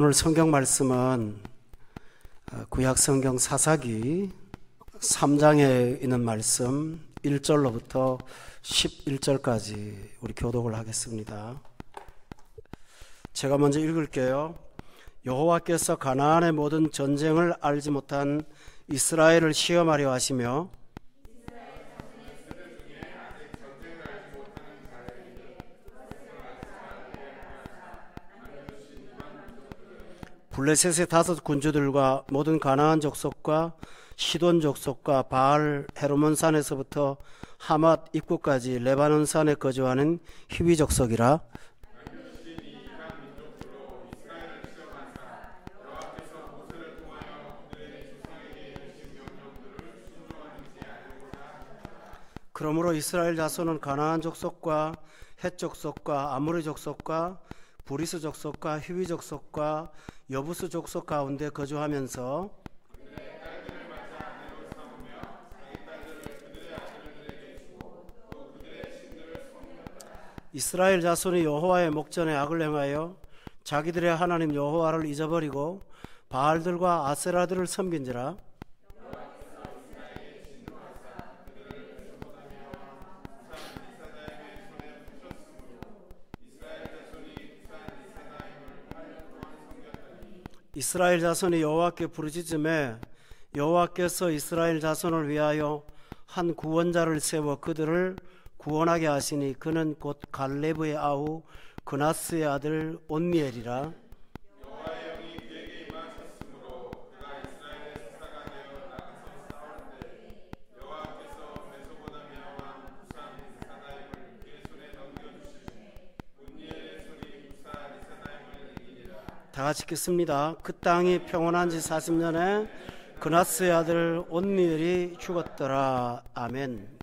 오늘 성경 말씀은 구약 성경 사사기 3장에 있는 말씀 1절로부터 11절까지 우리 교독을 하겠습니다. 제가 먼저 읽을게요. 여호와께서 가나안의 모든 전쟁을 알지 못한 이스라엘을 시험하려 하시며 블레셋의 5 군주들과 모든 가나안 족속과 시돈 족속과 바알 헤르몬 산에서부터 하맛 입구까지 레바논 산에 거주하는 히위 족속이라. 그러므로 이스라엘 자손은 가나안 족속과 헷 족속과 아모리 족속과 브리스 족속과 히위 족속과 여부스 족속 가운데 거주하면서 이스라엘 자손이 여호와의 목전에 악을 행하여 자기들의 하나님 여호와를 잊어버리고 바알들과 아세라들을 섬긴지라. 이스라엘 자손이 여호와께 부르짖음에 여호와께서 이스라엘 자손을 위하여 한 구원자를 세워 그들을 구원하게 하시니 그는 곧 갈레브의 아우 그나스의 아들 온니엘이라. 여호와의 영이 그에게 임하셨으므로 그가 이스라엘의 수사가 되어 나가서 싸울 때 여호와께서 메소포다미아 왕 부산 리사다임을 그의 손에 넘겨주시니 온니엘의 손이 부산 리사다임을 이기니라. 다 같이 읽겠습니다. 그 땅이 평온한 지 40년에 그나스의 아들 온니엘이 죽었더라. 아멘.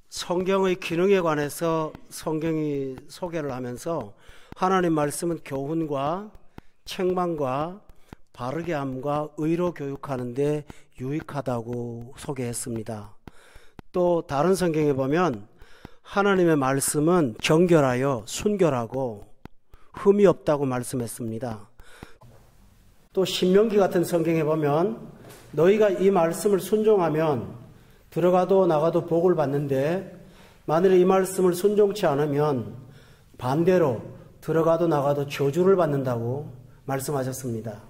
성경의 기능에 관해서 성경이 소개를 하면서 하나님 말씀은 교훈과 책망과 바르게 함과 의로 교육하는 데 유익하다고 소개했습니다. 또 다른 성경에 보면 하나님의 말씀은 정결하여 순결하고 흠이 없다고 말씀했습니다. 또 신명기 같은 성경에 보면 너희가 이 말씀을 순종하면 들어가도 나가도 복을 받는데 만일 이 말씀을 순종치 않으면 반대로 들어가도 나가도 저주를 받는다고 말씀하셨습니다.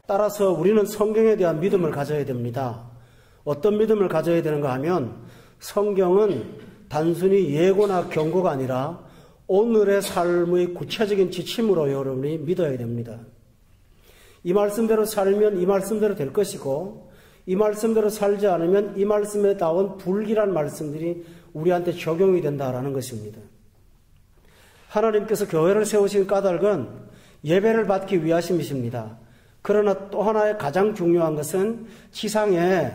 따라서 우리는 성경에 대한 믿음을 가져야 됩니다. 어떤 믿음을 가져야 되는가 하면 성경은 단순히 예고나 경고가 아니라 오늘의 삶의 구체적인 지침으로 여러분이 믿어야 됩니다. 이 말씀대로 살면 이 말씀대로 될 것이고 이 말씀대로 살지 않으면 이 말씀에 나온 불길한 말씀들이 우리한테 적용이 된다라는 것입니다. 하나님께서 교회를 세우신 까닭은 예배를 받기 위하심이십니다. 그러나 또 하나의 가장 중요한 것은 지상에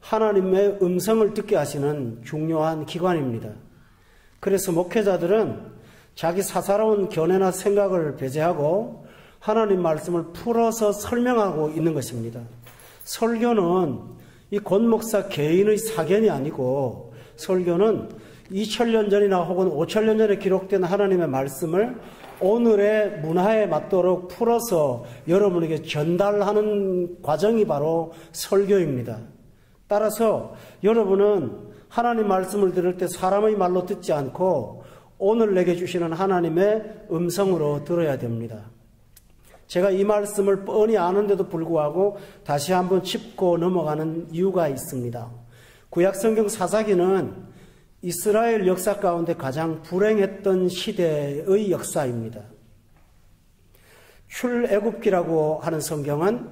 하나님의 음성을 듣게 하시는 중요한 기관입니다. 그래서 목회자들은 자기 사사로운 견해나 생각을 배제하고 하나님 말씀을 풀어서 설명하고 있는 것입니다. 설교는 이 권 목사 개인의 사견이 아니고 설교는 2000년 전이나 혹은 5000년 전에 기록된 하나님의 말씀을 오늘의 문화에 맞도록 풀어서 여러분에게 전달하는 과정이 바로 설교입니다. 따라서 여러분은 하나님 말씀을 들을 때 사람의 말로 듣지 않고 오늘 내게 주시는 하나님의 음성으로 들어야 됩니다. 제가 이 말씀을 뻔히 아는데도 불구하고 다시 한번 짚고 넘어가는 이유가 있습니다. 구약성경 사사기는 이스라엘 역사 가운데 가장 불행했던 시대의 역사입니다. 출애굽기라고 하는 성경은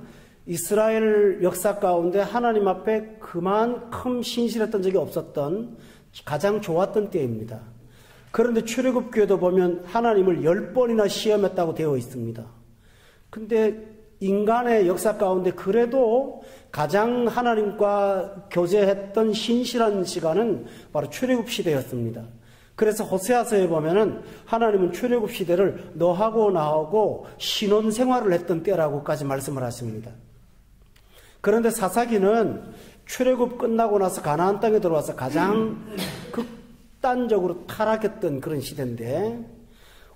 이스라엘 역사 가운데 하나님 앞에 그만큼 신실했던 적이 없었던 가장 좋았던 때입니다. 그런데 출애굽기에도 보면 하나님을 10번이나 시험했다고 되어 있습니다. 근데 인간의 역사 가운데 그래도 가장 하나님과 교제했던 신실한 시간은 바로 출애굽 시대였습니다. 그래서 호세아서에 보면은 하나님은 출애굽 시대를 너하고 나하고 신혼 생활을 했던 때라고까지 말씀을 하십니다. 그런데 사사기는 출애굽 끝나고 나서 가나안 땅에 들어와서 가장 극단적으로 타락했던 그런 시대인데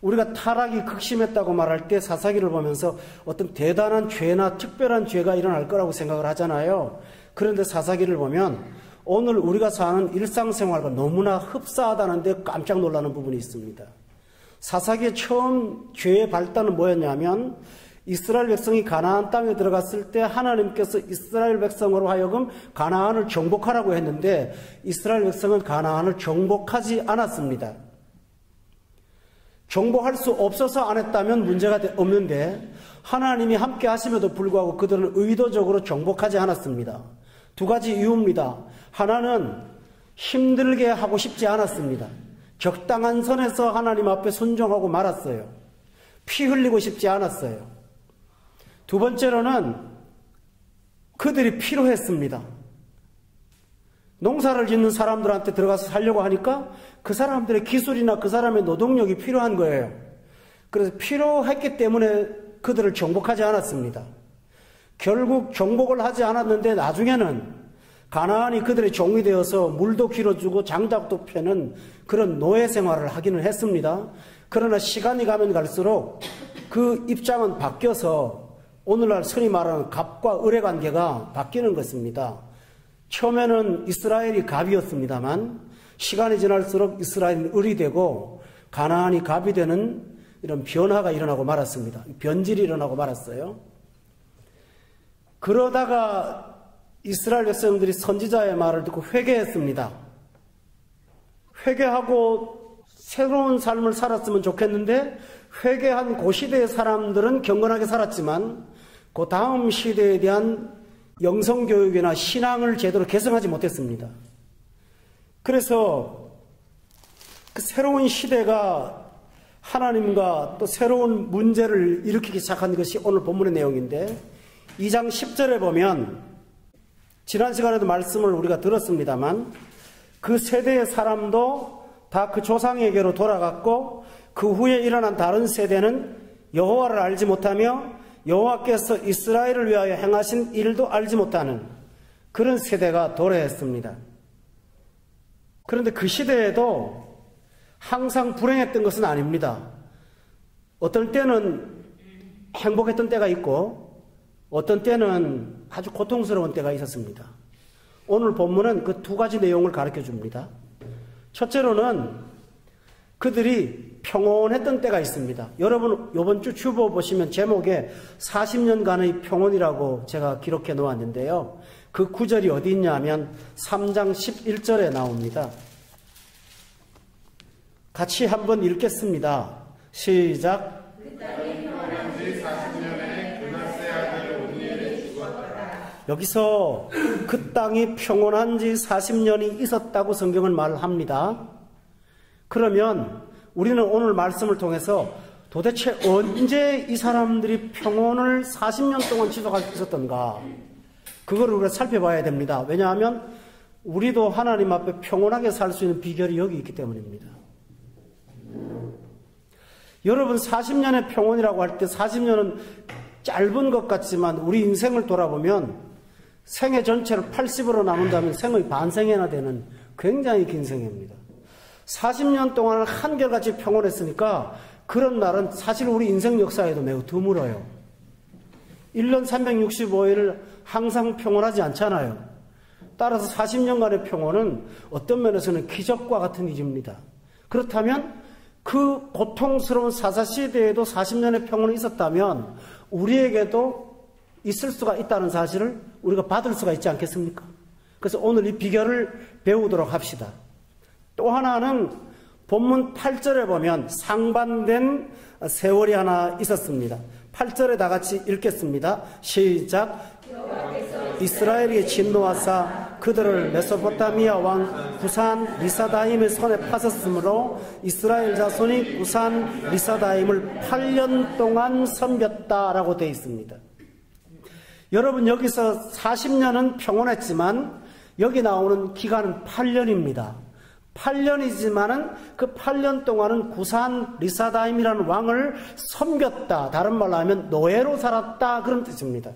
우리가 타락이 극심했다고 말할 때 사사기를 보면서 어떤 대단한 죄나 특별한 죄가 일어날 거라고 생각을 하잖아요. 그런데 사사기를 보면 오늘 우리가 사는 일상생활과 너무나 흡사하다는 데 깜짝 놀라는 부분이 있습니다. 사사기의 처음 죄의 발단은 뭐였냐면 이스라엘 백성이 가나안 땅에 들어갔을 때 하나님께서 이스라엘 백성으로 하여금 가나안을 정복하라고 했는데 이스라엘 백성은 가나안을 정복하지 않았습니다. 정복할 수 없어서 안 했다면 문제가 없는데 하나님이 함께 하심에도 불구하고 그들은 의도적으로 정복하지 않았습니다. 두 가지 이유입니다. 하나는 힘들게 하고 싶지 않았습니다. 적당한 선에서 하나님 앞에 순종하고 말았어요. 피 흘리고 싶지 않았어요. 두 번째로는 그들이 필요했습니다. 농사를 짓는 사람들한테 들어가서 살려고 하니까 그 사람들의 기술이나 그 사람의 노동력이 필요한 거예요. 그래서 필요했기 때문에 그들을 정복하지 않았습니다. 결국 정복을 하지 않았는데 나중에는 가나안이 그들의 종이 되어서 물도 길어주고 장작도 패는 그런 노예 생활을 하기는 했습니다. 그러나 시간이 가면 갈수록 그 입장은 바뀌어서 오늘날 흔히 말하는 갑과 을의 관계가 바뀌는 것입니다. 처음에는 이스라엘이 갑이었습니다만 시간이 지날수록 이스라엘은 을이 되고 가나안이 갑이 되는 이런 변화가 일어나고 말았습니다. 변질이 일어나고 말았어요. 그러다가 이스라엘 백성들이 선지자의 말을 듣고 회개했습니다. 회개하고 새로운 삶을 살았으면 좋겠는데 회개한 그 시대의 사람들은 경건하게 살았지만 그 다음 시대에 대한 영성교육이나 신앙을 제대로 개성하지 못했습니다. 그래서 그 새로운 시대가 하나님과 또 새로운 문제를 일으키기 시작한 것이 오늘 본문의 내용인데 2장 10절에 보면 지난 시간에도 말씀을 우리가 들었습니다만 그 세대의 사람도 다 그 조상에게로 돌아갔고 그 후에 일어난 다른 세대는 여호와를 알지 못하며 여호와께서 이스라엘을 위하여 행하신 일도 알지 못하는 그런 세대가 도래했습니다. 그런데 그 시대에도 항상 불행했던 것은 아닙니다. 어떤 때는 행복했던 때가 있고 어떤 때는 아주 고통스러운 때가 있었습니다. 오늘 본문은 그 두 가지 내용을 가르쳐 줍니다. 첫째로는 그들이 평온했던 때가 있습니다. 여러분 이번 주 주보 보시면 제목에 40년간의 평온이라고 제가 기록해 놓았는데요. 그 구절이 어디 있냐면 3장 11절에 나옵니다. 같이 한번 읽겠습니다. 시작. 여기서 그 땅이 평온한 지 40년이 있었다고 성경은 말합니다. 그러면 우리는 오늘 말씀을 통해서 도대체 언제 이 사람들이 평온을 40년 동안 지속할 수 있었던가 그거를 우리가 살펴봐야 됩니다. 왜냐하면 우리도 하나님 앞에 평온하게 살 수 있는 비결이 여기 있기 때문입니다. 여러분 40년의 평온이라고 할 때 40년은 짧은 것 같지만 우리 인생을 돌아보면 생애 전체를 80으로 나눈다면 생의 반생애나 되는 굉장히 긴 생애입니다. 40년 동안을 한결같이 평온했으니까 그런 날은 사실 우리 인생 역사에도 매우 드물어요. 1년 365일을 항상 평온하지 않잖아요. 따라서 40년간의 평온은 어떤 면에서는 기적과 같은 일입니다. 그렇다면 그 고통스러운 사사시대에도 40년의 평온이 있었다면 우리에게도 있을 수가 있다는 사실을 우리가 받을 수가 있지 않겠습니까? 그래서 오늘 이 비결을 배우도록 합시다. 또 하나는 본문 8절에 보면 상반된 세월이 하나 있었습니다. 8절에 다 같이 읽겠습니다. 시작. 이스라엘이 진노하사 그들을 메소포타미아 왕 구산 리사다임의 손에 파셨으므로 이스라엘 자손이 구산 리사다임을 8년 동안 섬겼다라고 되어 있습니다. 여러분 여기서 40년은 평온했지만 여기 나오는 기간은 8년입니다. 8년이지만은 그 8년 동안은 구산 리사다임이라는 왕을 섬겼다. 다른 말로 하면 노예로 살았다. 그런 뜻입니다.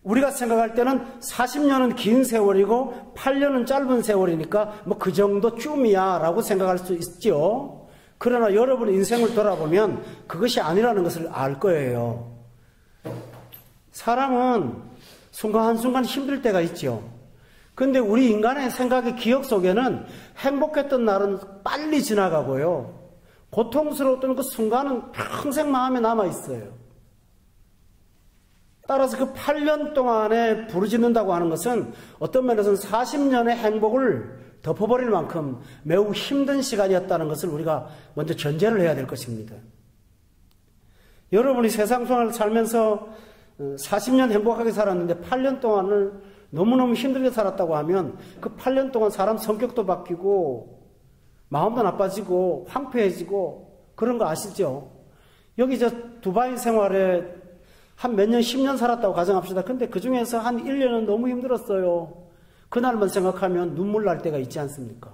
우리가 생각할 때는 40년은 긴 세월이고 8년은 짧은 세월이니까 뭐 그 정도쯤이야 라고 생각할 수 있죠. 그러나 여러분 인생을 돌아보면 그것이 아니라는 것을 알 거예요. 사람은 순간 한순간 힘들 때가 있죠. 근데 우리 인간의 생각의 기억 속에는 행복했던 날은 빨리 지나가고요. 고통스러웠던 그 순간은 평생 마음에 남아있어요. 따라서 그 8년 동안에 부르짖는다고 하는 것은 어떤 면에서는 40년의 행복을 덮어버릴 만큼 매우 힘든 시간이었다는 것을 우리가 먼저 전제를 해야 될 것입니다. 여러분이 세상 생활을 살면서 40년 행복하게 살았는데 8년 동안을 너무너무 힘들게 살았다고 하면 그 8년 동안 사람 성격도 바뀌고 마음도 나빠지고 황폐해지고 그런 거 아시죠? 여기 두바이 생활에 한 몇 년, 10년 살았다고 가정합시다. 근데 그 중에서 한 1년은 너무 힘들었어요. 그날만 생각하면 눈물 날 때가 있지 않습니까?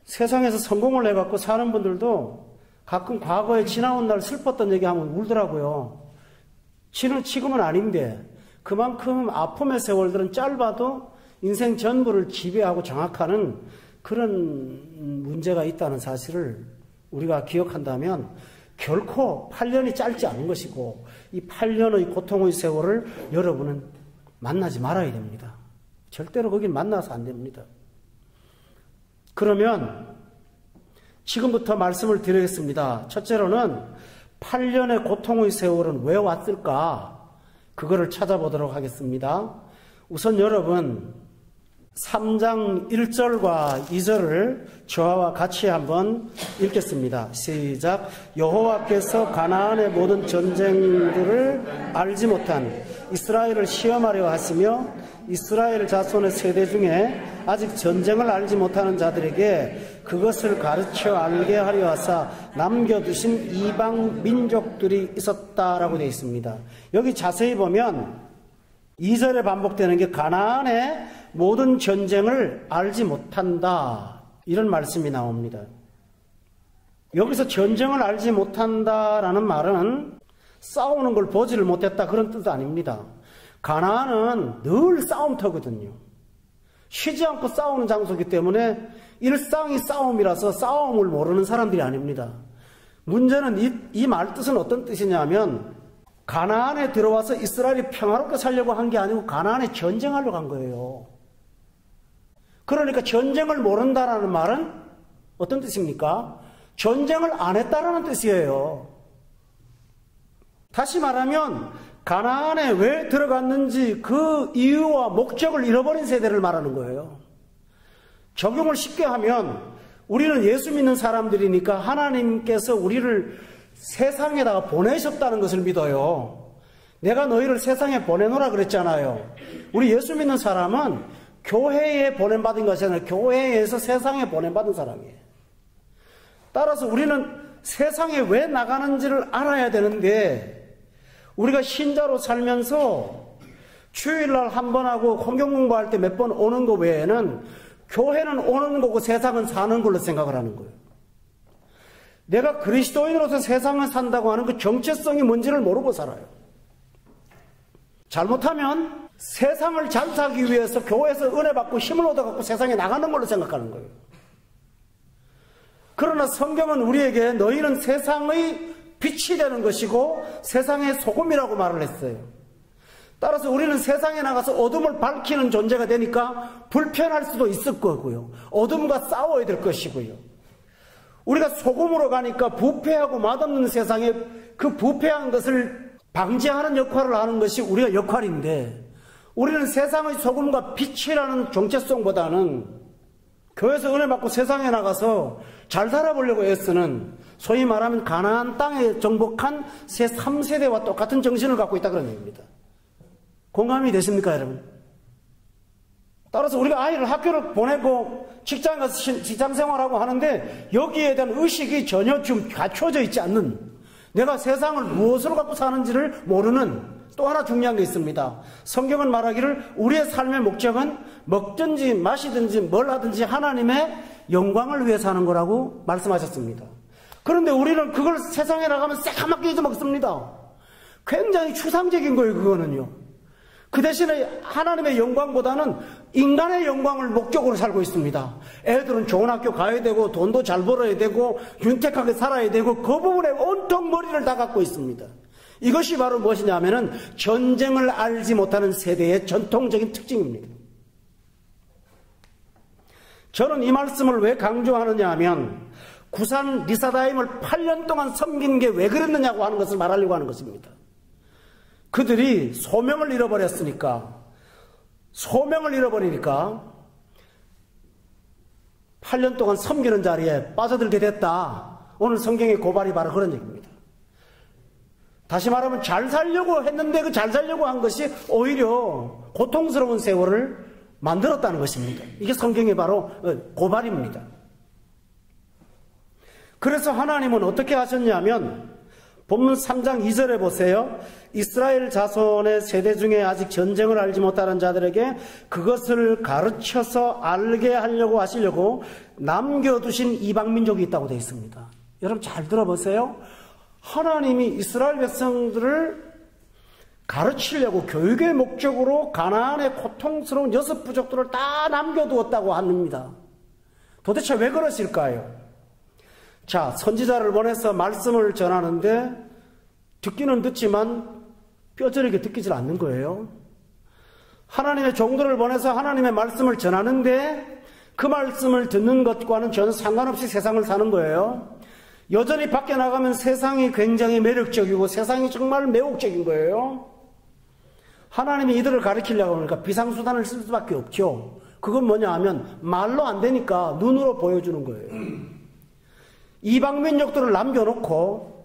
세상에서 성공을 해갖고 사는 분들도 가끔 과거에 지나온 날 슬펐던 얘기하면 울더라고요. 지금은 아닌데 그만큼 아픔의 세월들은 짧아도 인생 전부를 지배하고 장악하는 그런 문제가 있다는 사실을 우리가 기억한다면 결코 8년이 짧지 않은 것이고 이 8년의 고통의 세월을 여러분은 만나지 말아야 됩니다. 절대로 거긴 만나서 안 됩니다. 그러면 지금부터 말씀을 드리겠습니다. 첫째로는 8년의 고통의 세월은 왜 왔을까? 그거를 찾아보도록 하겠습니다. 우선 여러분 3장 1절과 2절을 저와 같이 한번 읽겠습니다. 시작. 여호와께서 가나안의 모든 전쟁들을 알지 못한 이스라엘을 시험하려 하시며 이스라엘 자손의 세대 중에 아직 전쟁을 알지 못하는 자들에게 그것을 가르쳐 알게 하려 하사 남겨두신 이방 민족들이 있었다라고 되어 있습니다. 여기 자세히 보면 2절에 반복되는 게 가나안의 모든 전쟁을 알지 못한다 이런 말씀이 나옵니다. 여기서 전쟁을 알지 못한다라는 말은 싸우는 걸 보지를 못했다 그런 뜻 아닙니다. 가나안은 늘 싸움터거든요. 쉬지 않고 싸우는 장소이기 때문에 일상이 싸움이라서 싸움을 모르는 사람들이 아닙니다. 문제는 이 말 뜻은 어떤 뜻이냐면 가나안에 들어와서 이스라엘이 평화롭게 살려고 한 게 아니고 가나안에 전쟁하려고 한 거예요. 그러니까 전쟁을 모른다라는 말은 어떤 뜻입니까? 전쟁을 안 했다라는 뜻이에요. 다시 말하면 가나안에 왜 들어갔는지 그 이유와 목적을 잃어버린 세대를 말하는 거예요. 적용을 쉽게 하면 우리는 예수 믿는 사람들이니까 하나님께서 우리를 세상에다가 보내셨다는 것을 믿어요. 내가 너희를 세상에 보내노라 그랬잖아요. 우리 예수 믿는 사람은 교회에 보냄받은 것이 아니라 교회에서 세상에 보냄받은 사람이에요. 따라서 우리는 세상에 왜 나가는지를 알아야 되는데 우리가 신자로 살면서 주일날 한 번 하고 성경 공부할 때 몇 번 오는 거 외에는 교회는 오는 거고 세상은 사는 걸로 생각을 하는 거예요. 내가 그리스도인으로서 세상을 산다고 하는 그 정체성이 뭔지를 모르고 살아요. 잘못하면 세상을 잘 살기 위해서 교회에서 은혜 받고 힘을 얻어갖고 세상에 나가는 걸로 생각하는 거예요. 그러나 성경은 우리에게 너희는 세상의 빛이 되는 것이고 세상의 소금이라고 말을 했어요. 따라서 우리는 세상에 나가서 어둠을 밝히는 존재가 되니까 불편할 수도 있을 거고요. 어둠과 싸워야 될 것이고요. 우리가 소금으로 가니까 부패하고 맛없는 세상에 그 부패한 것을 방지하는 역할을 하는 것이 우리가 역할인데 우리는 세상의 소금과 빛이라는 정체성보다는 교회에서 은혜 받고 세상에 나가서 잘 살아보려고 애쓰는 소위 말하면 가나안 땅에 정복한 새 3세대와 똑같은 정신을 갖고 있다 그런 얘기입니다. 공감이 되십니까 여러분? 따라서 우리가 아이를 학교를 보내고 직장 가서 직장 생활하고 하는데 여기에 대한 의식이 전혀 좀 갖춰져 있지 않는 내가 세상을 무엇으로 갖고 사는지를 모르는 또 하나 중요한 게 있습니다. 성경은 말하기를 우리의 삶의 목적은 먹든지 마시든지 뭘 하든지 하나님의 영광을 위해 사는 거라고 말씀하셨습니다. 그런데 우리는 그걸 세상에 나가면 새까맣게 잊어먹습니다. 굉장히 추상적인 거예요 그거는요. 그 대신에 하나님의 영광보다는 인간의 영광을 목적으로 살고 있습니다. 애들은 좋은 학교 가야 되고 돈도 잘 벌어야 되고 윤택하게 살아야 되고 그 부분에 온통 머리를 다 갖고 있습니다. 이것이 바로 무엇이냐면은 전쟁을 알지 못하는 세대의 전통적인 특징입니다. 저는 이 말씀을 왜 강조하느냐 하면 구산 리사다임을 8년 동안 섬긴 게 왜 그랬느냐고 하는 것을 말하려고 하는 것입니다. 그들이 소명을 잃어버리니까 8년 동안 섬기는 자리에 빠져들게 됐다. 오늘 성경의 고발이 바로 그런 얘기입니다. 다시 말하면 잘 살려고 했는데 그 잘 살려고 한 것이 오히려 고통스러운 세월을 만들었다는 것입니다. 이게 성경의 바로 고발입니다. 그래서 하나님은 어떻게 하셨냐면 본문 3장 2절에 보세요. 이스라엘 자손의 세대 중에 아직 전쟁을 알지 못하는 자들에게 그것을 가르쳐서 알게 하려고 하시려고 남겨두신 이방민족이 있다고 되어 있습니다. 여러분 잘 들어보세요. 하나님이 이스라엘 백성들을 가르치려고 교육의 목적으로 가나안의 고통스러운 6부족들을 다 남겨두었다고 합니다. 도대체 왜 그러실까요? 자, 선지자를 보내서 말씀을 전하는데 듣기는 듣지만 뼈저리게 듣기질 않는 거예요. 하나님의 종들을 보내서 하나님의 말씀을 전하는데 그 말씀을 듣는 것과는 전혀 상관없이 세상을 사는 거예요. 여전히 밖에 나가면 세상이 굉장히 매력적이고 세상이 정말 매혹적인 거예요. 하나님이 이들을 가르치려고 하니까 비상수단을 쓸 수밖에 없죠. 그건 뭐냐 하면 말로 안 되니까 눈으로 보여주는 거예요. 이방민족들을 남겨놓고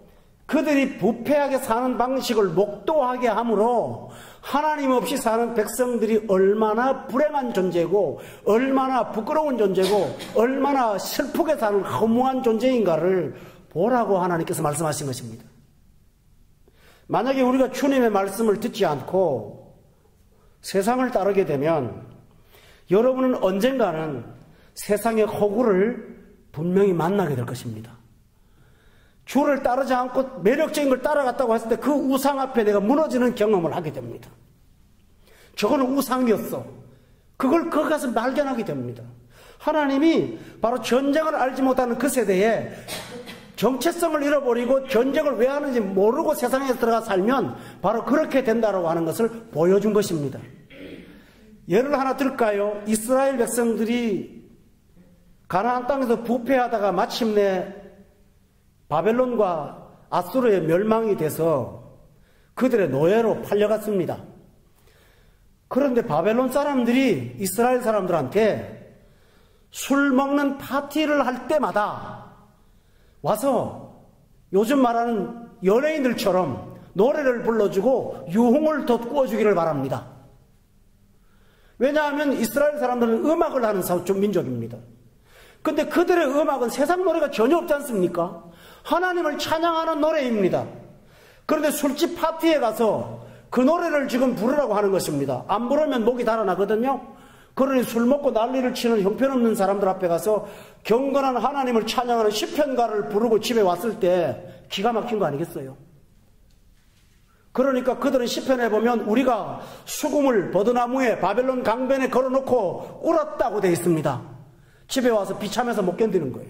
그들이 부패하게 사는 방식을 목도하게 함으로 하나님 없이 사는 백성들이 얼마나 불행한 존재고 얼마나 부끄러운 존재고 얼마나 슬프게 사는 허무한 존재인가를 보라고 하나님께서 말씀하신 것입니다. 만약에 우리가 주님의 말씀을 듣지 않고 세상을 따르게 되면 여러분은 언젠가는 세상의 허구를 분명히 만나게 될 것입니다. 주를 따르지 않고 매력적인 걸 따라갔다고 했을 때 그 우상 앞에 내가 무너지는 경험을 하게 됩니다. 저거는 우상이었어. 그걸 거기 가서 발견하게 됩니다. 하나님이 바로 전쟁을 알지 못하는 그 세대에 정체성을 잃어버리고 전쟁을 왜 하는지 모르고 세상에 들어가 살면 바로 그렇게 된다고 하는 것을 보여준 것입니다. 예를 하나 들까요? 이스라엘 백성들이 가나안 땅에서 부패하다가 마침내 바벨론과 아수르의 멸망이 돼서 그들의 노예로 팔려갔습니다. 그런데 바벨론 사람들이 이스라엘 사람들한테 술 먹는 파티를 할 때마다 와서 요즘 말하는 연예인들처럼 노래를 불러주고 유흥을 돋구어주기를 바랍니다. 왜냐하면 이스라엘 사람들은 음악을 하는 민족입니다. 근데 그들의 음악은 세상 노래가 전혀 없지 않습니까? 하나님을 찬양하는 노래입니다. 그런데 술집 파티에 가서 그 노래를 지금 부르라고 하는 것입니다. 안 부르면 목이 달아나거든요. 그러니 술 먹고 난리를 치는 형편없는 사람들 앞에 가서 경건한 하나님을 찬양하는 시편가를 부르고 집에 왔을 때 기가 막힌 거 아니겠어요? 그러니까 그들은 시편에 보면 우리가 수금을 버드나무에 바벨론 강변에 걸어놓고 울었다고 되어 있습니다. 집에 와서 비참해서 못 견디는 거예요.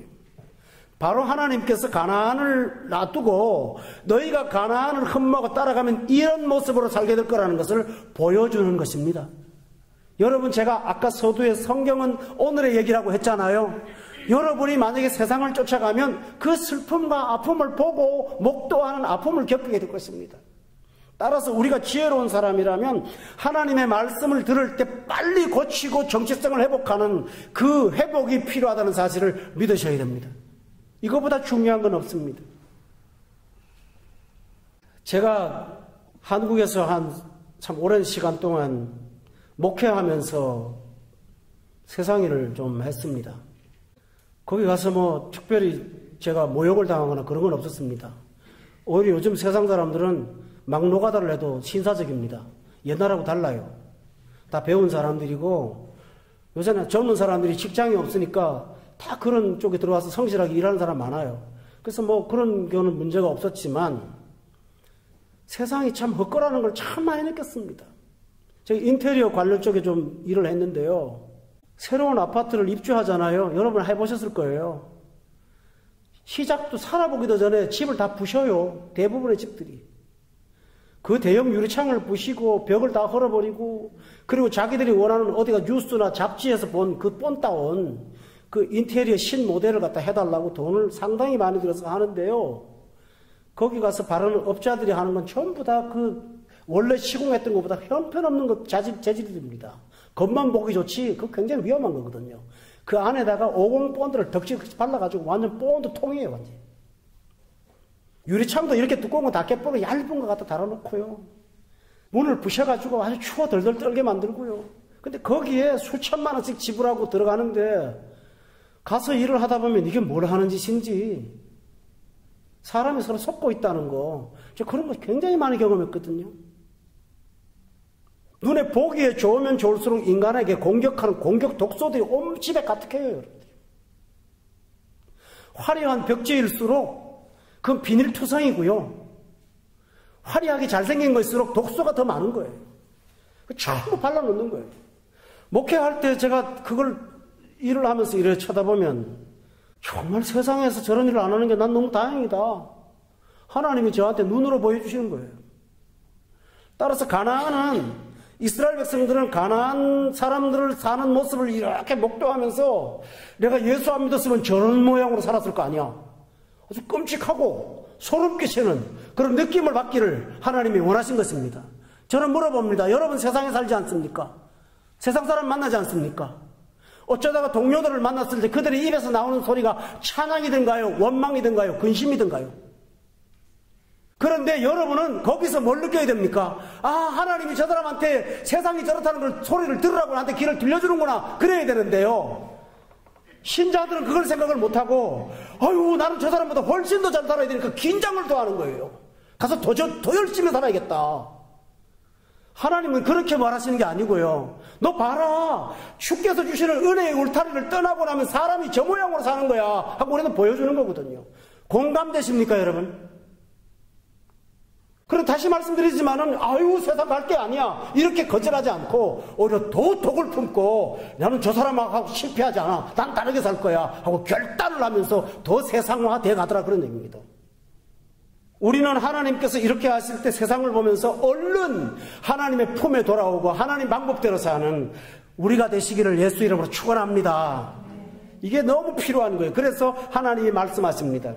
바로 하나님께서 가나안을 놔두고 너희가 가나안을 흠모하고 따라가면 이런 모습으로 살게 될 거라는 것을 보여주는 것입니다. 여러분, 제가 아까 서두에 성경은 오늘의 얘기라고 했잖아요. 여러분이 만약에 세상을 쫓아가면 그 슬픔과 아픔을 보고 목도하는 아픔을 겪게 될 것입니다. 따라서 우리가 지혜로운 사람이라면 하나님의 말씀을 들을 때 빨리 고치고 정체성을 회복하는 그 회복이 필요하다는 사실을 믿으셔야 됩니다. 이거보다 중요한 건 없습니다. 제가 한국에서 한 참 오랜 시간 동안 목회하면서 세상 일을 좀 했습니다. 거기 가서 뭐 특별히 제가 모욕을 당하거나 그런 건 없었습니다. 오히려 요즘 세상 사람들은 막 노가다를 해도 신사적입니다. 옛날하고 달라요. 다 배운 사람들이고 요새는 젊은 사람들이 직장이 없으니까 다 그런 쪽에 들어와서 성실하게 일하는 사람 많아요. 그래서 뭐 그런 경우는 문제가 없었지만 세상이 참 헛거라는 걸 참 많이 느꼈습니다. 제가 인테리어 관련 쪽에 좀 일을 했는데요. 새로운 아파트를 입주하잖아요. 여러분 해보셨을 거예요. 시작도 살아보기도 전에 집을 다 부셔요. 대부분의 집들이. 그 대형 유리창을 부시고 벽을 다 헐어버리고, 그리고 자기들이 원하는 어디가 뉴스나 잡지에서 본 그 뻔따온 그 인테리어 신모델을 갖다 해달라고 돈을 상당히 많이 들어서 하는데요. 거기 가서 바르는 업자들이 하는 건 전부 다 그 원래 시공했던 것보다 형편없는 것 재질입니다. 겉만 보기 좋지 그거 굉장히 위험한 거거든요. 그 안에다가 50 본드를 덕지덕지 발라가지고 완전 본드 통이에요. 완전. 유리창도 이렇게 두꺼운 거 다 깨버리고 얇은 거 갖다 달아놓고요. 문을 부셔가지고 아주 추워 덜덜 떨게 만들고요. 근데 거기에 수천만 원씩 지불하고 들어가는데 가서 일을 하다 보면 이게 뭘 하는 짓인지, 사람이 서로 속고 있다는 거, 저 그런 거 굉장히 많이 경험했거든요. 눈에 보기에 좋으면 좋을수록 인간에게 공격하는 공격 독소들이 온 집에 가득해요. 여러분들. 화려한 벽지일수록 그건 비닐투성이고요. 화려하게 잘생긴 것일수록 독소가 더 많은 거예요. 전부 발라놓는 거예요. 목회할 때 제가 그걸 일을 하면서 이렇게 쳐다보면 정말 세상에서 저런 일을 안 하는 게 난 너무 다행이다. 하나님이 저한테 눈으로 보여주시는 거예요. 따라서 가나안은, 이스라엘 백성들은 가나안 사람들을 사는 모습을 이렇게 목도하면서 내가 예수 안 믿었으면 저런 모양으로 살았을 거 아니야. 아주 끔찍하고 소름 끼치는 그런 느낌을 받기를 하나님이 원하신 것입니다. 저는 물어봅니다. 여러분 세상에 살지 않습니까? 세상 사람 만나지 않습니까? 어쩌다가 동료들을 만났을 때 그들의 입에서 나오는 소리가 찬양이든가요, 원망이든가요, 근심이든가요. 그런데 여러분은 거기서 뭘 느껴야 됩니까? 아, 하나님이 저 사람한테 세상이 저렇다는 걸 소리를 들으라고 나한테 길을 들려주는구나, 그래야 되는데요. 신자들은 그걸 생각을 못하고, 아유, 나는 저 사람보다 훨씬 더 잘 살아야 되니까 긴장을 더하는 거예요. 가서 더 열심히 살아야겠다. 하나님은 그렇게 말하시는 게 아니고요. 너 봐라, 주께서 주시는 은혜의 울타리를 떠나고 나면 사람이 저 모양으로 사는 거야 하고 우리는 보여주는 거거든요. 공감되십니까 여러분? 그럼 다시 말씀드리지만은 아유 세상 갈 게 아니야 이렇게 거절하지 않고 오히려 더 독을 품고 나는 저 사람하고 실패하지 않아, 난 다르게 살 거야 하고 결단을 하면서 더 세상화돼 가더라, 그런 얘기입니다. 우리는 하나님께서 이렇게 하실 때 세상을 보면서 얼른 하나님의 품에 돌아오고 하나님 방법대로 사는 우리가 되시기를 예수 이름으로 축원합니다. 이게 너무 필요한 거예요. 그래서 하나님이 말씀하십니다.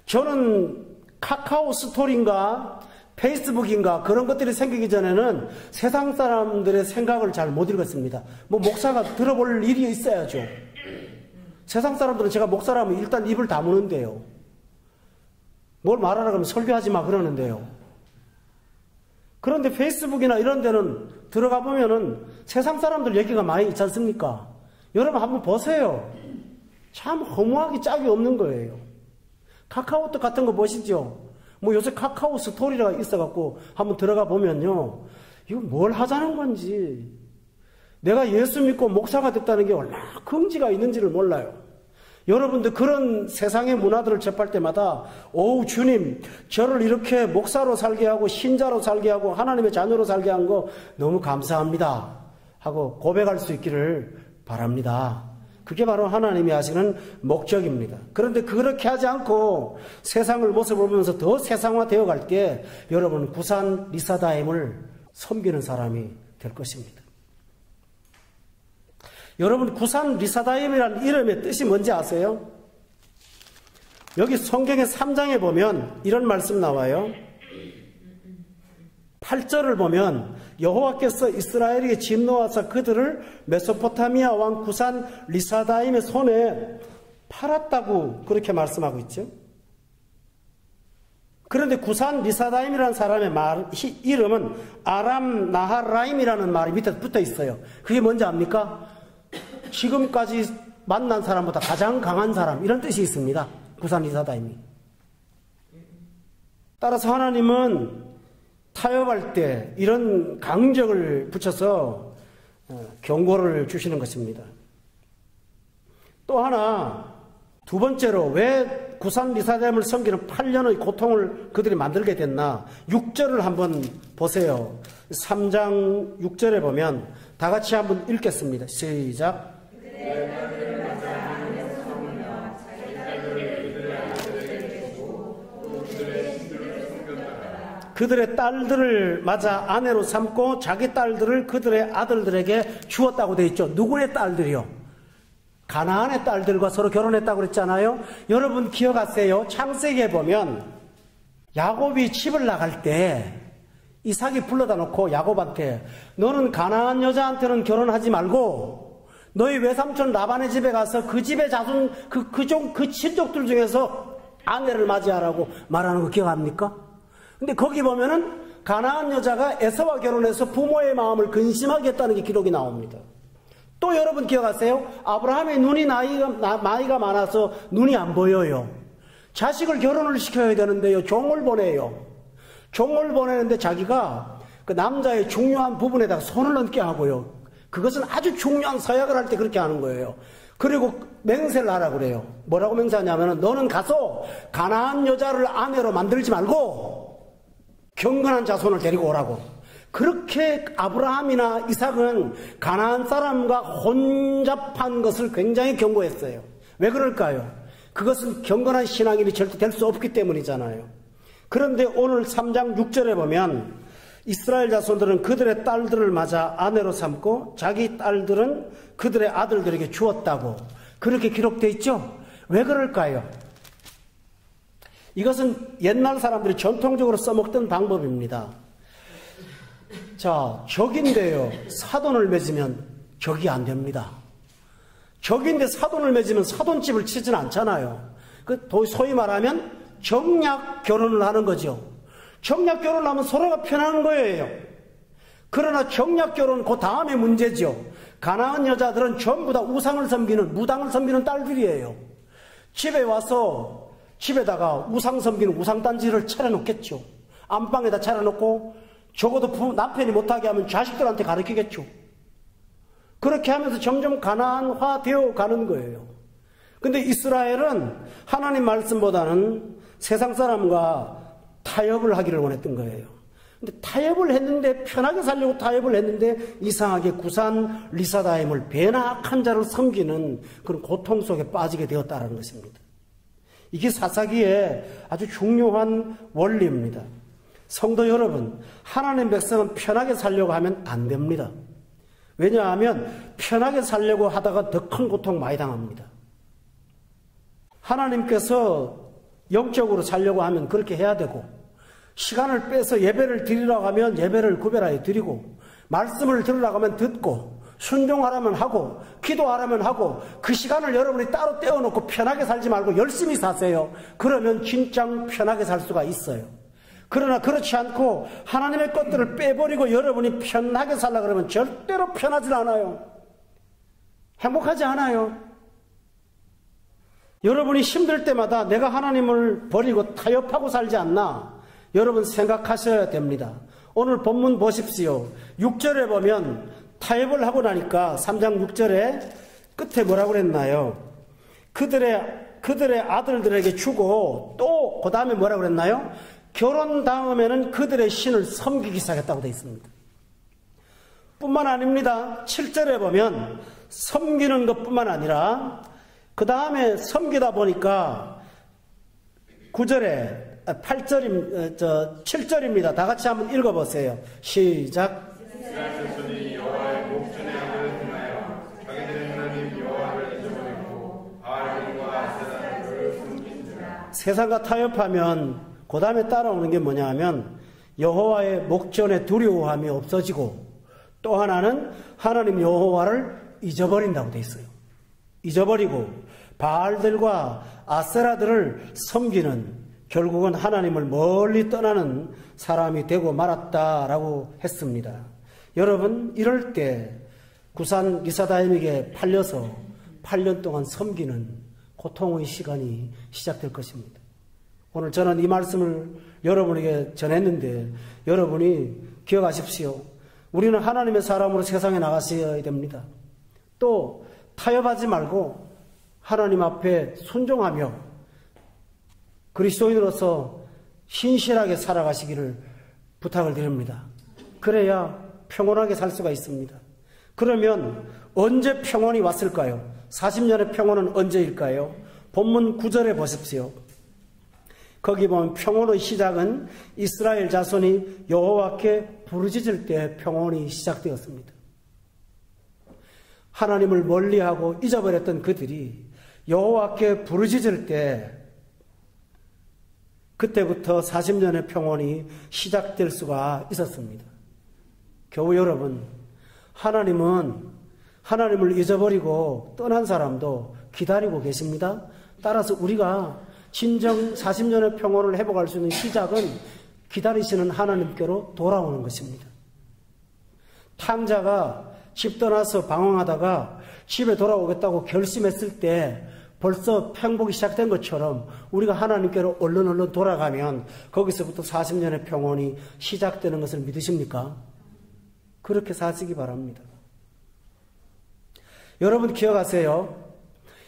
저는 카카오 스토리인가 페이스북인가 그런 것들이 생기기 전에는 세상 사람들의 생각을 잘 못 읽었습니다. 뭐 목사가 들어볼 일이 있어야죠. 세상 사람들은 제가 목사라면 일단 입을 다무는데요. 뭘 말하라 그러면 설교하지 마 그러는데요. 그런데 페이스북이나 이런 데는 들어가 보면은 세상 사람들 얘기가 많이 있지 않습니까? 여러분 한번 보세요. 참 허무하기 짝이 없는 거예요. 카카오톡 같은 거 보시죠. 뭐 요새 카카오 스토리가 있어갖고 한번 들어가 보면요. 이거 뭘 하자는 건지. 내가 예수 믿고 목사가 됐다는 게 얼마나 긍지가 있는지를 몰라요. 여러분들 그런 세상의 문화들을 접할 때마다 오우 주님 저를 이렇게 목사로 살게 하고 신자로 살게 하고 하나님의 자녀로 살게 한 거 너무 감사합니다 하고 고백할 수 있기를 바랍니다. 그게 바로 하나님이 하시는 목적입니다. 그런데 그렇게 하지 않고 세상을 모습을 보면서 더 세상화되어 갈 때 여러분 구산 리사다임을 섬기는 사람이 될 것입니다. 여러분 구산 리사다임이라는 이름의 뜻이 뭔지 아세요? 여기 성경의 3장에 보면 이런 말씀 나와요. 8절을 보면 여호와께서 이스라엘에게 진노하사 그들을 메소포타미아 왕 구산 리사다임의 손에 팔았다고 그렇게 말씀하고 있죠. 그런데 구산 리사다임이라는 사람의 이름은 아람 나하라임이라는 말이 밑에 붙어 있어요. 그게 뭔지 압니까? 지금까지 만난 사람보다 가장 강한 사람, 이런 뜻이 있습니다. 구산 리사다임이. 따라서 하나님은 타협할 때 이런 강적을 붙여서 경고를 주시는 것입니다. 또 하나, 두 번째로 왜 구산 리사다임을 섬기는 8년의 고통을 그들이 만들게 됐나? 6절을 한번 보세요. 3장 6절에 보면 다 같이 한번 읽겠습니다. 시작. 그들의 딸들을 맞아 아내로 삼고 자기 딸들을 그들의 아들들에게 주었다고 되어 있죠. 누구의 딸들이요? 가나안의 딸들과 서로 결혼했다고 그랬잖아요. 여러분 기억하세요? 창세기에 보면 야곱이 집을 나갈 때 이삭이 불러다 놓고 야곱한테 너는 가나안 여자한테는 결혼하지 말고 너희 외삼촌 라반의 집에 가서 그 집의 자손 그 친족들 중에서 아내를 맞이하라고 말하는 거 기억합니까? 근데 거기 보면은 가나안 여자가 에서와 결혼해서 부모의 마음을 근심하게 했다는 게 기록이 나옵니다. 또 여러분 기억하세요? 아브라함의 눈이 나이가 많아서 눈이 안 보여요. 자식을 결혼을 시켜야 되는데요. 종을 보내요. 종을 보내는데 자기가 그 남자의 중요한 부분에다가 손을 얹게 하고요. 그것은 아주 중요한 서약을 할 때 그렇게 하는 거예요. 그리고 맹세를 하라고 그래요. 뭐라고 맹세하냐면은 너는 가서 가나안 여자를 아내로 만들지 말고 경건한 자손을 데리고 오라고. 그렇게 아브라함이나 이삭은 가나안 사람과 혼잡한 것을 굉장히 경고했어요. 왜 그럴까요? 그것은 경건한 신앙인이 절대 될 수 없기 때문이잖아요. 그런데 오늘 3장 6절에 보면 이스라엘 자손들은 그들의 딸들을 맞아 아내로 삼고 자기 딸들은 그들의 아들들에게 주었다고 그렇게 기록되어 있죠. 왜 그럴까요? 이것은 옛날 사람들이 전통적으로 써먹던 방법입니다. 자, 적인데요. 사돈을 맺으면 적이 안 됩니다. 적인데 사돈을 맺으면 사돈집을 치지는 않잖아요. 소위 말하면 정략 결혼을 하는 거죠. 정략 결혼을 하면 서로가 편한 거예요. 그러나 정략 결혼 그 다음에 문제죠. 가나안 여자들은 전부 다 우상을 섬기는, 무당을 섬기는 딸들이에요. 집에 와서 집에다가 우상 섬기는 우상단지를 차려놓겠죠. 안방에다 차려놓고 적어도 남편이 못하게 하면 자식들한테 가르치겠죠. 그렇게 하면서 점점 가나안화 되어 가는 거예요. 근데 이스라엘은 하나님 말씀보다는 세상 사람과 타협을 하기를 원했던 거예요. 근데 타협을 했는데, 편하게 살려고 타협을 했는데 이상하게 구산 리사다임을 배나 악한 자를 섬기는 그런 고통 속에 빠지게 되었다는 것입니다. 이게 사사기의 아주 중요한 원리입니다. 성도 여러분, 하나님 백성은 편하게 살려고 하면 안 됩니다. 왜냐하면 편하게 살려고 하다가 더 큰 고통 많이 당합니다. 하나님께서 영적으로 살려고 하면 그렇게 해야 되고, 시간을 빼서 예배를 드리라고 하면 예배를 구별하여 드리고, 말씀을 들으라고 하면 듣고, 순종하라면 하고, 기도하라면 하고, 그 시간을 여러분이 따로 떼어놓고 편하게 살지 말고 열심히 사세요. 그러면 진짜 편하게 살 수가 있어요. 그러나 그렇지 않고 하나님의 것들을 빼버리고 여러분이 편하게 살라 그러면 절대로 편하지 않아요. 행복하지 않아요. 여러분이 힘들 때마다 내가 하나님을 버리고 타협하고 살지 않나? 여러분 생각하셔야 됩니다. 오늘 본문 보십시오. 6절에 보면 타협을 하고 나니까 3장 6절에 끝에 뭐라고 그랬나요? 그들의 아들들에게 주고 또 그 다음에 뭐라고 그랬나요? 결혼 다음에는 그들의 신을 섬기기 시작했다고 되어 있습니다. 뿐만 아닙니다. 7절에 보면 섬기는 것뿐만 아니라 그 다음에 섬기다 보니까 8절입니다. 7절입니다. 다 같이 한번 읽어보세요. 시작. 세상과 타협하면 그 다음에 따라오는 게 뭐냐 하면 여호와의 목전에 두려워함이 없어지고 또 하나는 하나님 여호와를 잊어버린다고 돼 있어요. 잊어버리고 바알들과 아세라들을 섬기는, 결국은 하나님을 멀리 떠나는 사람이 되고 말았다라고 했습니다. 여러분, 이럴 때 구산 리사다임에게 팔려서 8년 동안 섬기는 고통의 시간이 시작될 것입니다. 오늘 저는 이 말씀을 여러분에게 전했는데 여러분이 기억하십시오. 우리는 하나님의 사람으로 세상에 나가셔야 됩니다. 또 타협하지 말고 하나님 앞에 순종하며 그리스도인으로서 신실하게 살아가시기를 부탁을 드립니다. 그래야 평온하게 살 수가 있습니다. 그러면 언제 평온이 왔을까요? 40년의 평온은 언제일까요? 본문 9절에 보십시오. 거기 보면 평온의 시작은 이스라엘 자손이 여호와께 부르짖을 때 평온이 시작되었습니다. 하나님을 멀리하고 잊어버렸던 그들이 여호와께 부르짖을 때 그때부터 40년의 평온이 시작될 수가 있었습니다. 교우 여러분, 하나님은 하나님을 잊어버리고 떠난 사람도 기다리고 계십니다. 따라서 우리가 진정 40년의 평온을 회복할 수 있는 시작은 기다리시는 하나님께로 돌아오는 것입니다. 탕자가 집 떠나서 방황하다가 집에 돌아오겠다고 결심했을 때 벌써 평복이 시작된 것처럼 우리가 하나님께로 얼른 돌아가면 거기서부터 40년의 평온이 시작되는 것을 믿으십니까? 그렇게 사시기 바랍니다. 여러분 기억하세요.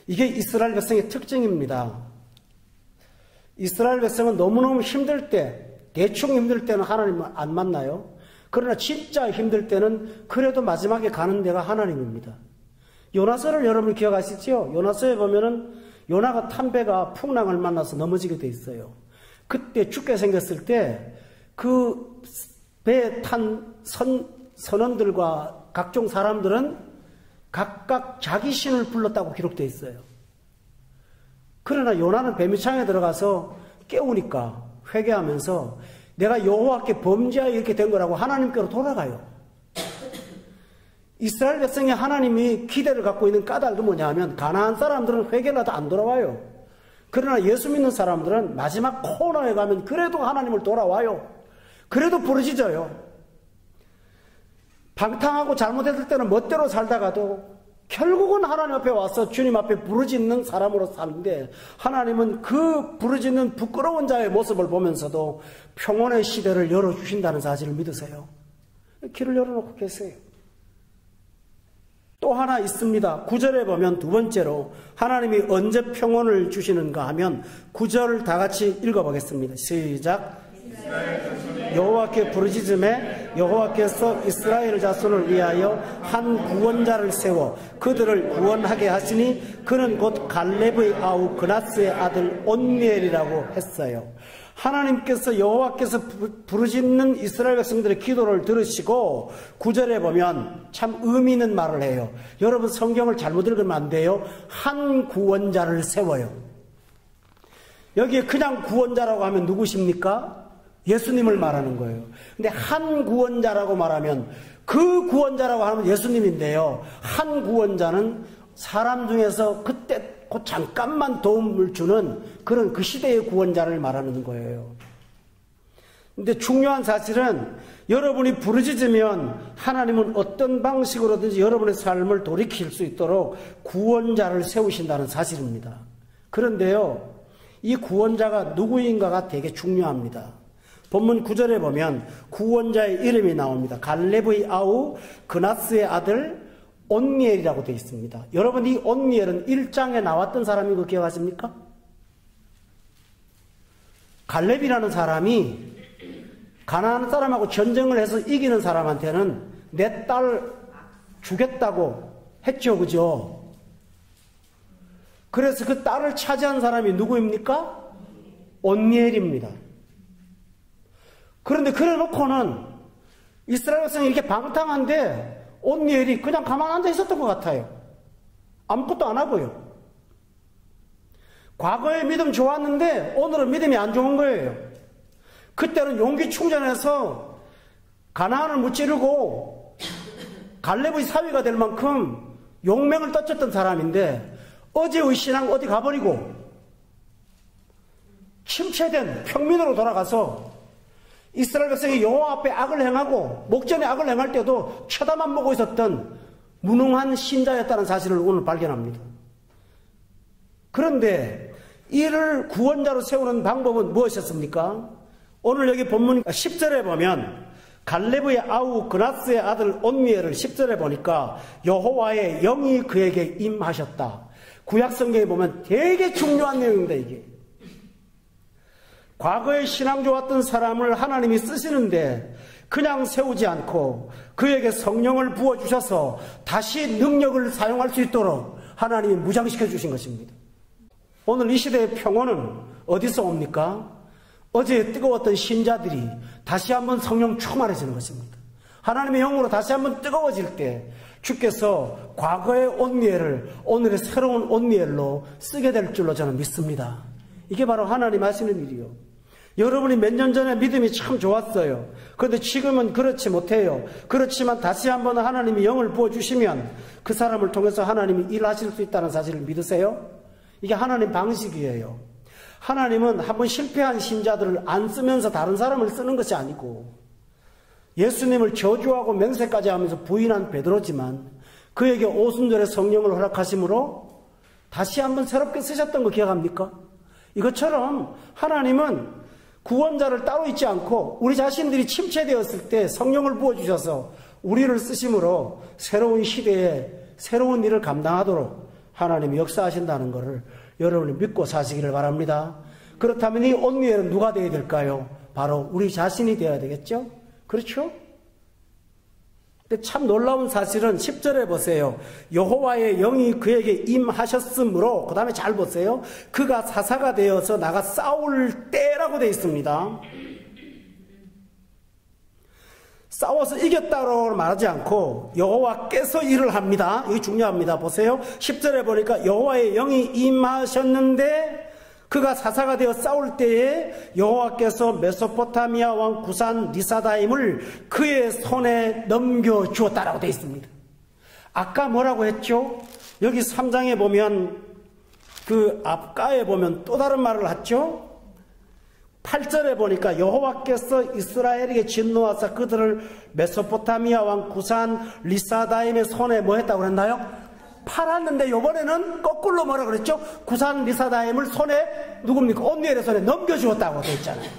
이게 이스라엘 백성의 특징입니다. 이스라엘 백성은 너무너무 힘들 때, 대충 힘들 때는 하나님을 안 만나요. 그러나 진짜 힘들 때는 그래도 마지막에 가는 데가 하나님입니다. 요나서를 여러분 기억하시죠? 요나서에 보면은 요나가 탄 배가 풍랑을 만나서 넘어지게 돼 있어요. 그때 죽게 생겼을 때 그 배에 탄 선원들과 각종 사람들은 각각 자기 신을 불렀다고 기록되어 있어요. 그러나 요나는 뱀이창에 들어가서 깨우니까 회개하면서 내가 여호와께 범죄하여 이렇게 된 거라고 하나님께로 돌아가요. 이스라엘 백성이 하나님이 기대를 갖고 있는 까닭은 뭐냐 하면 가나안 사람들은 회개를 하다 안 돌아와요. 그러나 예수 믿는 사람들은 마지막 코너에 가면 그래도 하나님을 돌아와요. 그래도 부르짖어요. 방탕하고 잘못했을 때는 멋대로 살다가도 결국은 하나님 앞에 와서 주님 앞에 부르짖는 사람으로 사는데 하나님은 그 부르짖는 부끄러운 자의 모습을 보면서도 평온의 시대를 열어주신다는 사실을 믿으세요. 길을 열어놓고 계세요. 또 하나 있습니다. 9절에 보면 두 번째로 하나님이 언제 평온을 주시는가 하면 9절 다 같이 읽어보겠습니다. 시작. 여호와께 부르짖음에 여호와께서 이스라엘 자손을 위하여 한 구원자를 세워 그들을 구원하게 하시니 그는 곧 갈렙의 아우 그나스의 아들 온니엘이라고 했어요. 하나님께서 여호와께서 부르짖는 이스라엘 백성들의 기도를 들으시고 9절에 보면 참 의미 있는 말을 해요. 여러분 성경을 잘못 읽으면 안 돼요. 한 구원자를 세워요. 여기에 그냥 구원자라고 하면 누구십니까? 예수님을 말하는 거예요. 근데 한 구원자라고 말하면 그 구원자라고 하면 예수님인데요. 한 구원자는 사람 중에서 그때 그 잠깐만 도움을 주는 그런 그 시대의 구원자를 말하는 거예요. 근데 중요한 사실은 여러분이 부르짖으면 하나님은 어떤 방식으로든지 여러분의 삶을 돌이킬 수 있도록 구원자를 세우신다는 사실입니다. 그런데요, 이 구원자가 누구인가가 되게 중요합니다. 본문 9절에 보면 구원자의 이름이 나옵니다. 갈렙의 아우 그나스의 아들 온니엘이라고 되어 있습니다. 여러분 이 온니엘은 1장에 나왔던 사람인 거 기억하십니까? 갈렙이라는 사람이 가나안 사람하고 전쟁을 해서 이기는 사람한테는 내 딸 주겠다고 했죠. 그죠? 그래서 그 딸을 차지한 사람이 누구입니까? 온니엘입니다. 그런데 그래 놓고는 이스라엘 백성이 이렇게 방탕한데 온니엘이 그냥 가만 앉아 있었던 것 같아요. 아무것도 안 하고요. 과거에 믿음 좋았는데 오늘은 믿음이 안 좋은 거예요. 그때는 용기 충전해서 가나안을 무찌르고 갈렙의 사위가 될 만큼 용맹을 떨쳤던 사람인데 어제의 신앙 어디 가버리고 침체된 평민으로 돌아가서 이스라엘 백성이 여호와 앞에 악을 행하고 목전에 악을 행할 때도 쳐다만 보고 있었던 무능한 신자였다는 사실을 오늘 발견합니다. 그런데 이를 구원자로 세우는 방법은 무엇이었습니까? 오늘 여기 본문 10절에 보면 갈렙의 아우 그나스의 아들 온니엘을 10절에 보니까 여호와의 영이 그에게 임하셨다. 구약성경에 보면 되게 중요한 내용입니다. 이게 과거에 신앙 좋았던 사람을 하나님이 쓰시는데 그냥 세우지 않고 그에게 성령을 부어주셔서 다시 능력을 사용할 수 있도록 하나님이 무장시켜 주신 것입니다. 오늘 이 시대의 평온은 어디서 옵니까? 어제 뜨거웠던 신자들이 다시 한번 성령 충만해지는 것입니다. 하나님의 영으로 다시 한번 뜨거워질 때 주께서 과거의 온미엘을 오늘의 새로운 온미엘로 쓰게 될 줄로 저는 믿습니다. 이게 바로 하나님 하시는 일이요. 여러분이 몇 년 전에 믿음이 참 좋았어요. 그런데 지금은 그렇지 못해요. 그렇지만 다시 한번 하나님이 영을 부어주시면 그 사람을 통해서 하나님이 일하실 수 있다는 사실을 믿으세요? 이게 하나님 방식이에요. 하나님은 한번 실패한 신자들을 안 쓰면서 다른 사람을 쓰는 것이 아니고, 예수님을 저주하고 맹세까지 하면서 부인한 베드로지만 그에게 오순절에 성령을 허락하심으로 다시 한번 새롭게 쓰셨던 거 기억합니까? 이것처럼 하나님은 구원자를 따로 있지 않고 우리 자신들이 침체되었을 때 성령을 부어주셔서 우리를 쓰심으로 새로운 시대에 새로운 일을 감당하도록 하나님이 역사하신다는 것을 여러분이 믿고 사시기를 바랍니다. 그렇다면 이 온유에는 누가 되어야 될까요? 바로 우리 자신이 되어야 되겠죠? 그렇죠? 근데 참 놀라운 사실은 10절에 보세요. 여호와의 영이 그에게 임하셨으므로, 그 다음에 잘 보세요. 그가 사사가 되어서 나가 싸울 때라고 되어 있습니다. 싸워서 이겼다고 말하지 않고 여호와께서 일을 합니다. 이게 중요합니다. 보세요. 10절에 보니까 여호와의 영이 임하셨는데 그가 사사가 되어 싸울 때에 여호와께서 메소포타미아 왕 구산 리사다임을 그의 손에 넘겨주었다라고 되어 있습니다. 아까 뭐라고 했죠? 여기 3장에 보면 그 앞가에 보면 또 다른 말을 했죠? 8절에 보니까 여호와께서 이스라엘에게 진노하사 그들을 메소포타미아 왕 구산 리사다임의 손에 뭐 했다고 그랬나요? 팔았는데 이번에는 거꾸로 뭐라 그랬죠? 구산 리사다임을 손에 누굽니까? 온니엘의 손에 넘겨주었다고 되어 있잖아요.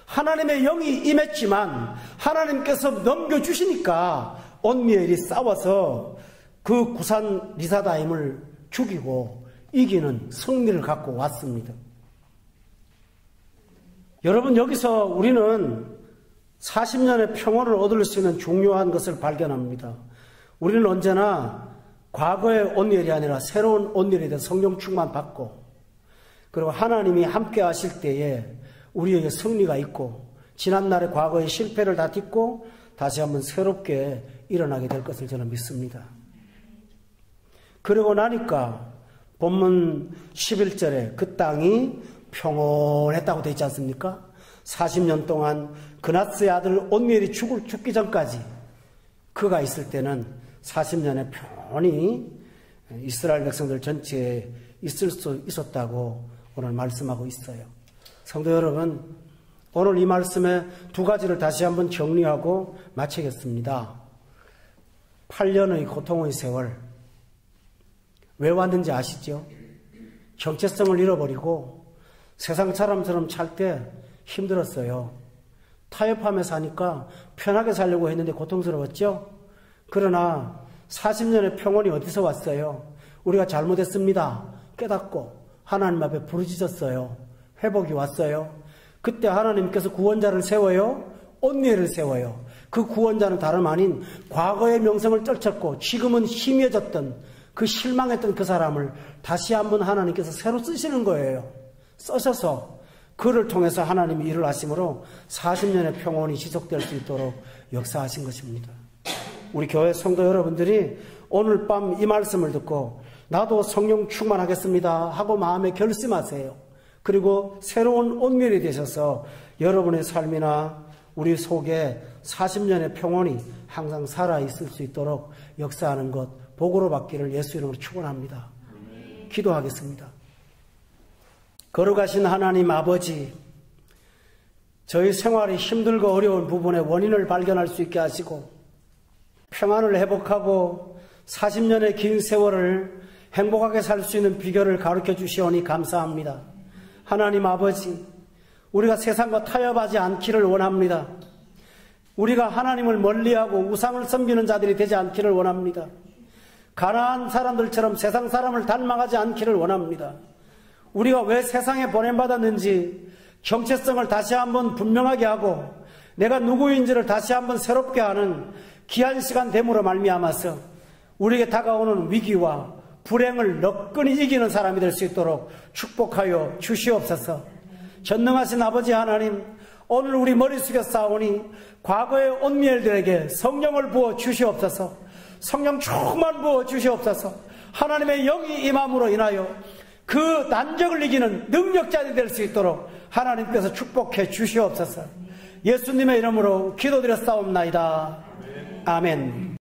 하나님의 영이 임했지만 하나님께서 넘겨주시니까 온니엘이 싸워서 그 구산 리사다임을 죽이고 이기는 승리를 갖고 왔습니다. 여러분, 여기서 우리는 40년의 평온을 얻을 수 있는 중요한 것을 발견합니다. 우리는 언제나 과거의 온유엘이 아니라 새로운 온유엘에 대한 성령 충만 받고, 그리고 하나님이 함께 하실 때에 우리에게 승리가 있고 지난날의 과거의 실패를 다 딛고 다시 한번 새롭게 일어나게 될 것을 저는 믿습니다. 그러고 나니까 본문 11절에 그 땅이 평온했다고 되어 있지 않습니까? 40년 동안 그나스의 아들 온니엘이 죽기 전까지 그가 있을 때는 40년의 평온이 이스라엘 백성들 전체에 있을 수 있었다고 오늘 말씀하고 있어요. 성도 여러분, 오늘 이 말씀에 두 가지를 다시 한번 정리하고 마치겠습니다. 8년의 고통의 세월, 왜 왔는지 아시죠? 정체성을 잃어버리고 세상 사람처럼 살 때 힘들었어요. 타협하며 사니까 편하게 살려고 했는데 고통스러웠죠? 그러나 40년의 평온이 어디서 왔어요? 우리가 잘못했습니다. 깨닫고 하나님 앞에 부르짖었어요. 회복이 왔어요. 그때 하나님께서 구원자를 세워요. 온니엘을 세워요. 그 구원자는 다름 아닌 과거의 명성을 떨쳤고 지금은 희미해졌던 그 실망했던 그 사람을 다시 한번 하나님께서 새로 쓰시는 거예요. 써셔서 그를 통해서 하나님이 일을 하심으로 40년의 평온이 지속될 수 있도록 역사하신 것입니다. 우리 교회 성도 여러분들이 오늘 밤 이 말씀을 듣고 나도 성령 충만하겠습니다 하고 마음에 결심하세요. 그리고 새로운 온밀이 되셔서 여러분의 삶이나 우리 속에 40년의 평온이 항상 살아있을 수 있도록 역사하는 것 복으로 받기를 예수 이름으로 축원합니다. 기도하겠습니다. 거룩하신 하나님 아버지, 저희 생활이 힘들고 어려운 부분의 원인을 발견할 수 있게 하시고 평안을 회복하고 40년의 긴 세월을 행복하게 살 수 있는 비결을 가르쳐 주시오니 감사합니다. 하나님 아버지, 우리가 세상과 타협하지 않기를 원합니다. 우리가 하나님을 멀리하고 우상을 섬기는 자들이 되지 않기를 원합니다. 가난한 사람들처럼 세상 사람을 닮아가지 않기를 원합니다. 우리가 왜 세상에 보냄받았는지 정체성을 다시 한번 분명하게 하고 내가 누구인지를 다시 한번 새롭게 하는 귀한 시간 됨으로 말미암아서 우리에게 다가오는 위기와 불행을 너끈히 이기는 사람이 될 수 있도록 축복하여 주시옵소서. 전능하신 아버지 하나님, 오늘 우리 머리 숙여 싸우니 과거의 온미엘들에게 성령을 부어 주시옵소서. 성령 충만 부어 주시옵소서. 하나님의 영이 임함으로 인하여 그 난적을 이기는 능력자들이 될 수 있도록 하나님께서 축복해 주시옵소서. 예수님의 이름으로 기도드렸사옵나이다. 아멘.